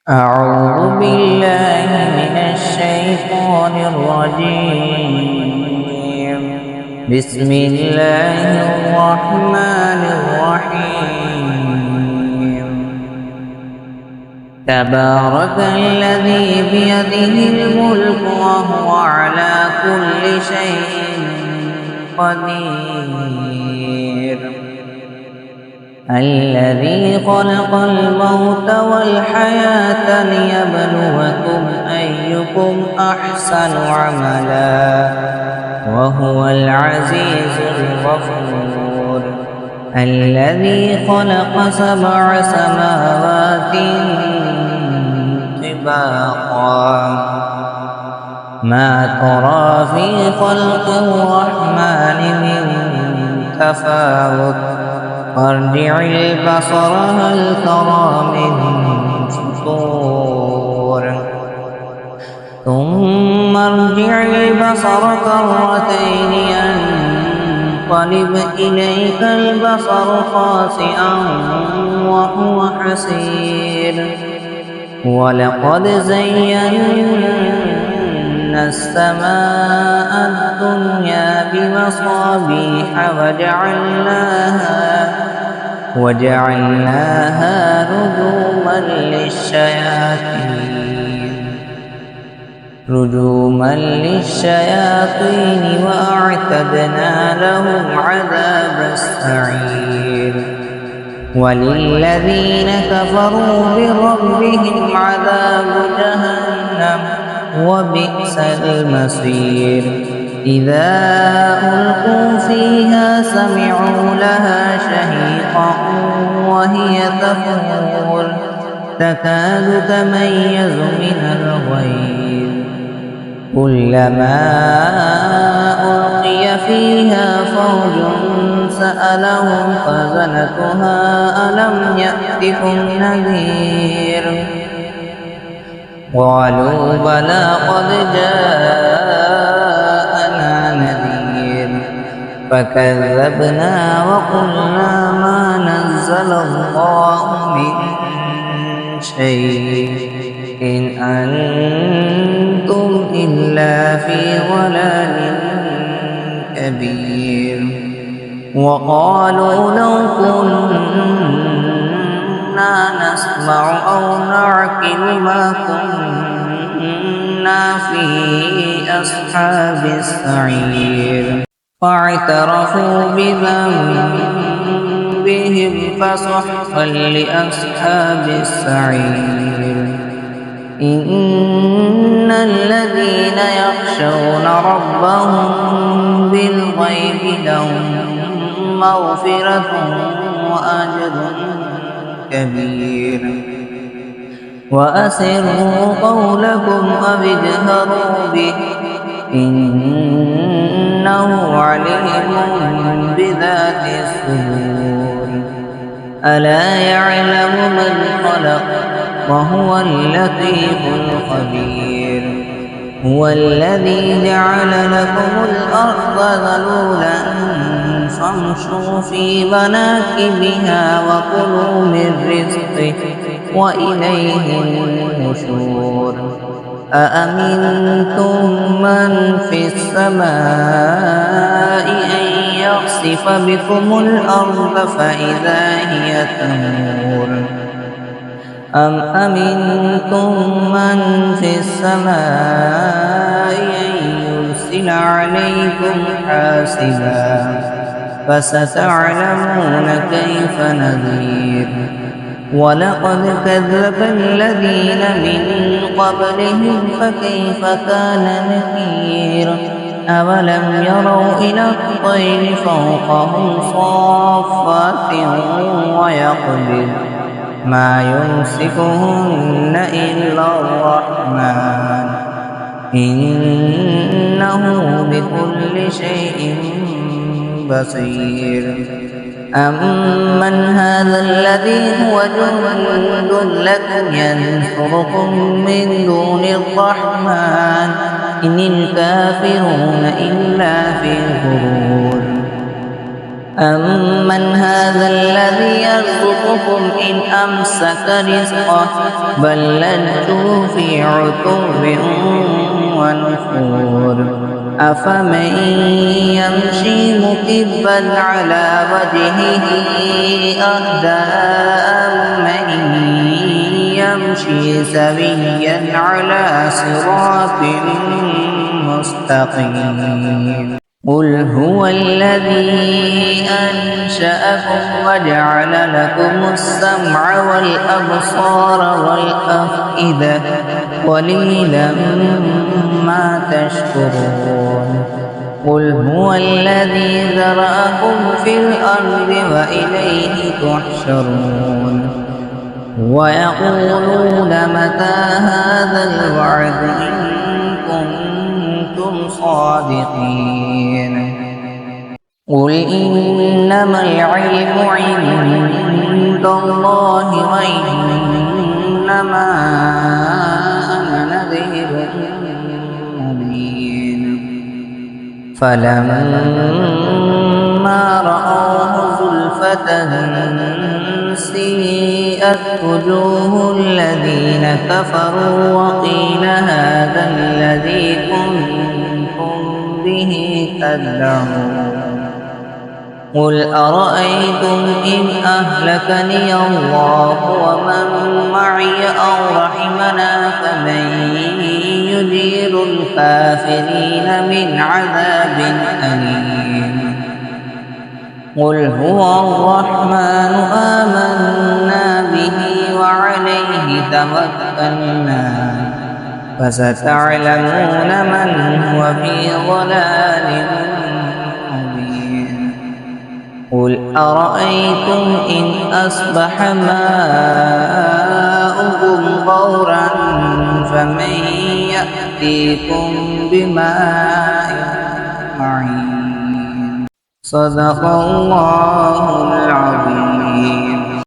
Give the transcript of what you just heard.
أعوذ بالله من الشيطان الرجيم. بسم الله الرحمن الرحيم. تبارك الذي بيده الملك وهو على كل شيء قدير. الذي خلق الموت والحياة ليبلوكم أيكم أحسن عملا وهو العزيز الغفور. الذي خلق 7 سماوات طباقا ما ترى في خلق الرحمن من تفاوت فارجع البصر هل ترى من فطور ثم ارجع البصر كرتين ينقلب إليك البصر خاسئا وهو حسير. ولقد زينا السماء الدنيا بمصابيح وجعلناها رجوما للشياطين وأعتدنا لهم عذاب السعير. وللذين كفروا بربهم عذاب جهنم وبئس المصير. إذا ألقوا فيها سمعوا لها شهيقا وهي تفور تكاد تميز من الغيظ كلما ألقي فيها فوج سألهم خزنتها ألم يأتكم نذير قالوا بلى قد جاءنا نذير فكذبنا وقلنا ما نزل الله من شيء إن أنتم إلا في ضلال كبير. وقالوا لو كنا نسمع أو نعقل ما كنا في أصحاب السعير فاعترفوا بذنبهم فسحقا لأصحاب السعير. إن الذين يخشون ربهم بالغيب لهم مغفرة وأجر كبير. وأسروا قولكم أو اجهروا به إنه عليم بذات الصدور. ألا يعلم من خلق وهو اللطيف الخبير. هو الذي جعل لكم الأرض ذلولا فامشوا في مناكبها وكلوا من رزقه وإليه النشور. أأمنتم من في السماء أن يخسف بكم الأرض فإذا هي تمور أم أمنتم من في السماء أن يرسل عليكم حاسبا فستعلمون كيف نذير. ولقد كذب الذين من قبلهم فكيف كان نكير. أولم يروا إلى الطير فوقهم صافات ويقبض ما يمسكهن إلا الرحمن إنه بكل شيء بصير. أمن هذا الذي هو جند لكم ينصركم من دون الرحمن إن الكافرون إلا في غرور. أمن هذا الذي يرزقكم إن أمسك رزقه بل لجوا في عتو ونفور أفمن يمشي مكبا على وجهه أهدى أمن يمشي سويا على صراط مستقيم قل هو الذي أنشأكم وجعل لكم السمع والأبصار والأفئدة قليلا ما تشكرون قل هو الذي ذرأكم في الأرض وإليه تحشرون ويقولون متى هذا الوعد إن كنتم صادقين قل إنما العلم عند الله وإنما أنا نذير مبين فلما رأوه زلفة سيئت وجوه الذين كفروا وقيل هذا الذي كنتم به تدعون قل أرأيتم إن أهلكني الله ومن معي أو رحمنا فمن يجير الكافرين من عذاب أليم قل هو الرحمن آمنا به وعليه توكلنا فستعلمون من هو في ضلال مبين قل أرأيتم إن أصبح ماؤكم غورا فمن يأتيكم بماء معين صدق الله العظيم.